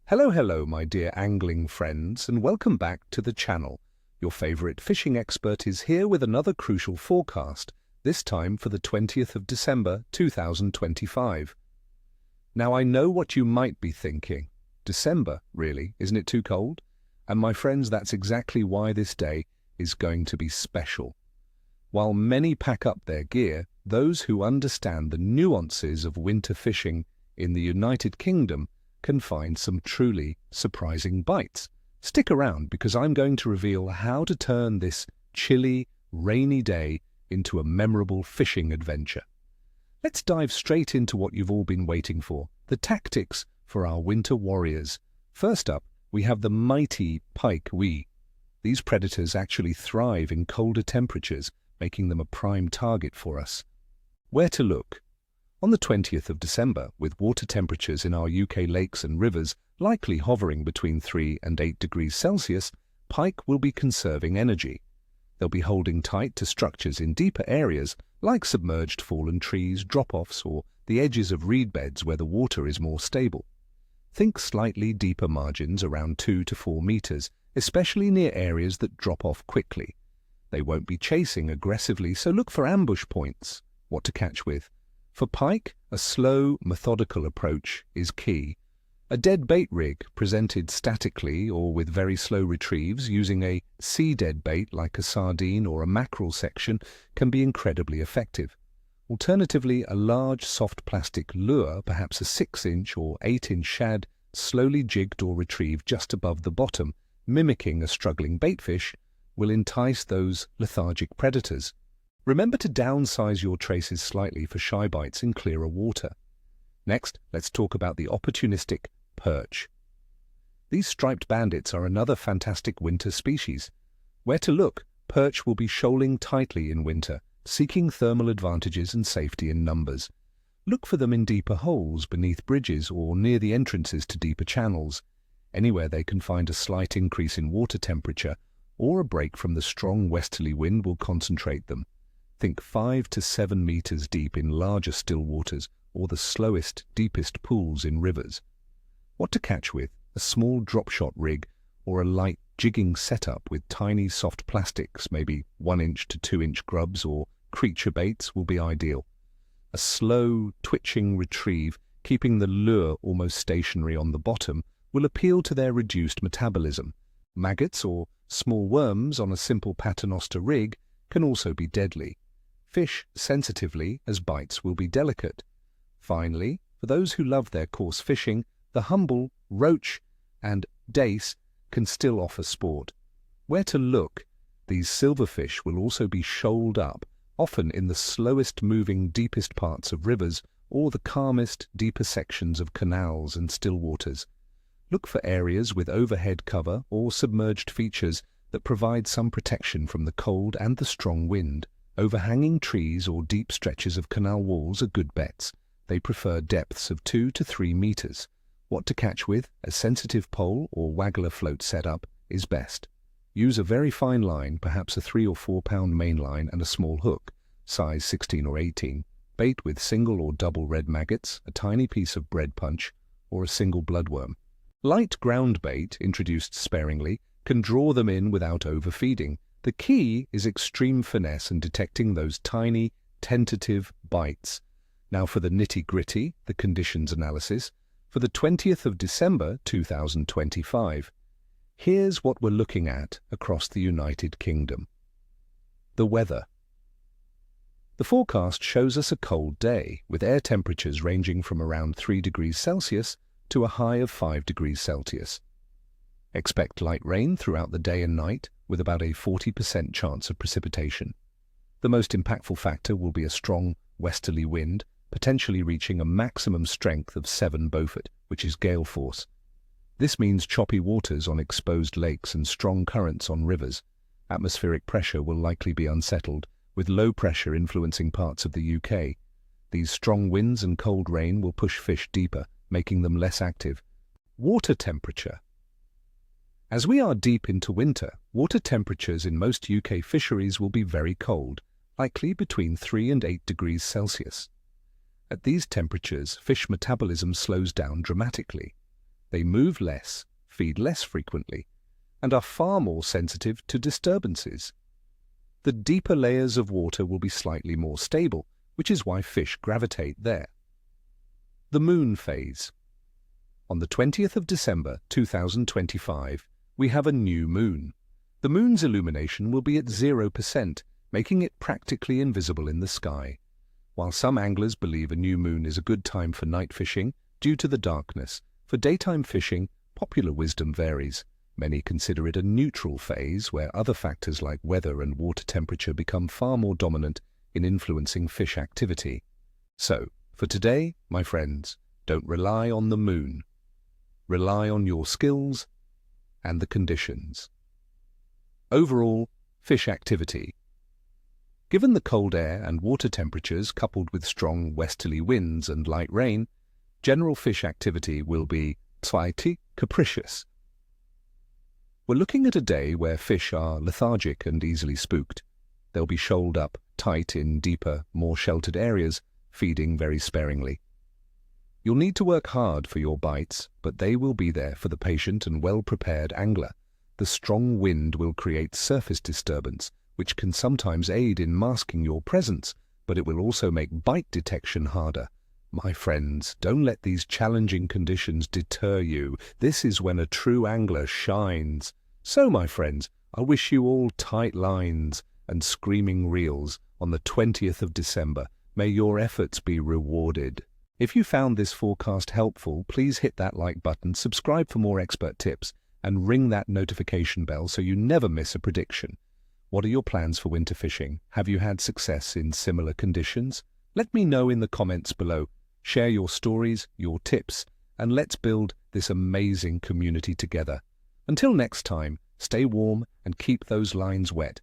Hello, my dear angling friends, and welcome back to the channel. Your favorite fishing expert is here with another crucial forecast, this time for the 20th of December 2025. Now, I know what you might be thinking. December, really? Isn't it too cold? And my friends, that's exactly why this day is going to be special. While many pack up their gear, those who understand the nuances of winter fishing in the United Kingdom can find some truly surprising bites. Stick around because I'm going to reveal how to turn this chilly, rainy day into a memorable fishing adventure. Let's dive straight into what you've all been waiting for, the tactics for our winter warriors. First up, we have the mighty pike. These predators actually thrive in colder temperatures, making them a prime target for us. Where to look? On the 20th of December, with water temperatures in our UK lakes and rivers likely hovering between 3 and 8 degrees Celsius, pike will be conserving energy. They'll be holding tight to structures in deeper areas like submerged fallen trees, drop-offs, or the edges of reed beds where the water is more stable. Think slightly deeper margins around 2 to 4 meters, especially near areas that drop off quickly. They won't be chasing aggressively, so look for ambush points. What to catch with? For pike, a slow, methodical approach is key. A dead bait rig presented statically or with very slow retrieves using a sea dead bait like a sardine or a mackerel section can be incredibly effective. Alternatively, a large soft plastic lure, perhaps a 6-inch or 8-inch shad, slowly jigged or retrieved just above the bottom, mimicking a struggling baitfish, will entice those lethargic predators. Remember to downsize your traces slightly for shy bites in clearer water. Next, let's talk about the opportunistic perch. These striped bandits are another fantastic winter species. Where to look? Perch will be shoaling tightly in winter, seeking thermal advantages and safety in numbers. Look for them in deeper holes, beneath bridges, or near the entrances to deeper channels. Anywhere they can find a slight increase in water temperature or a break from the strong westerly wind will concentrate them. Think 5 to 7 meters deep in larger still waters or the slowest, deepest pools in rivers. What to catch with? A small drop-shot rig or a light jigging setup with tiny soft plastics, maybe 1-inch to 2-inch grubs or creature baits will be ideal. A slow, twitching retrieve, keeping the lure almost stationary on the bottom, will appeal to their reduced metabolism. Maggots or small worms on a simple paternoster rig can also be deadly. Fish sensitively, as bites will be delicate. Finally, for those who love their coarse fishing, the humble roach and dace can still offer sport. Where to look? These silverfish will also be shoaled up, often in the slowest moving, deepest parts of rivers or the calmest, deeper sections of canals and still waters. Look for areas with overhead cover or submerged features that provide some protection from the cold and the strong wind. Overhanging trees or deep stretches of canal walls are good bets. They prefer depths of 2 to 3 meters. What to catch with? A sensitive pole or waggler float setup is best. Use a very fine line, perhaps a 3 or 4 pound main line and a small hook, size 16 or 18. Bait with single or double red maggots, a tiny piece of bread punch, or a single bloodworm. Light ground bait, introduced sparingly, can draw them in without overfeeding. The key is extreme finesse in detecting those tiny, tentative bites. Now for the nitty-gritty, the conditions analysis. For the 20th of December 2025, here's what we're looking at across the United Kingdom. The weather. The forecast shows us a cold day, with air temperatures ranging from around 3 degrees Celsius to a high of 5 degrees Celsius. Expect light rain throughout the day and night, with about a 40% chance of precipitation. The most impactful factor will be a strong westerly wind, potentially reaching a maximum strength of 7 Beaufort, which is gale force. This means choppy waters on exposed lakes and strong currents on rivers. Atmospheric pressure will likely be unsettled, with low pressure influencing parts of the UK. These strong winds and cold rain will push fish deeper, making them less active. Water temperature. As we are deep into winter, water temperatures in most UK fisheries will be very cold, likely between 3 and 8 degrees Celsius. At these temperatures, fish metabolism slows down dramatically. They move less, feed less frequently, and are far more sensitive to disturbances. The deeper layers of water will be slightly more stable, which is why fish gravitate there. The moon phase. On the 20th of December 2025, we have a new moon. The moon's illumination will be at 0%, making it practically invisible in the sky. While some anglers believe a new moon is a good time for night fishing due to the darkness, for daytime fishing, popular wisdom varies. Many consider it a neutral phase where other factors like weather and water temperature become far more dominant in influencing fish activity. So, for today, my friends, don't rely on the moon. Rely on your skills and the conditions. Overall, fish activity. Given the cold air and water temperatures coupled with strong westerly winds and light rain, general fish activity will be slightly capricious. We're looking at a day where fish are lethargic and easily spooked. They'll be shoaled up tight in deeper, more sheltered areas, feeding very sparingly. You'll need to work hard for your bites, but they will be there for the patient and well-prepared angler. The strong wind will create surface disturbance, which can sometimes aid in masking your presence, but it will also make bite detection harder. My friends, don't let these challenging conditions deter you. This is when a true angler shines. So, my friends, I wish you all tight lines and screaming reels on the 20th of December. May your efforts be rewarded. If you found this forecast helpful, please hit that like button, subscribe for more expert tips, and ring that notification bell so you never miss a prediction. What are your plans for winter fishing? Have you had success in similar conditions? Let me know in the comments below. Share your stories, your tips, and let's build this amazing community together. Until next time, stay warm and keep those lines wet.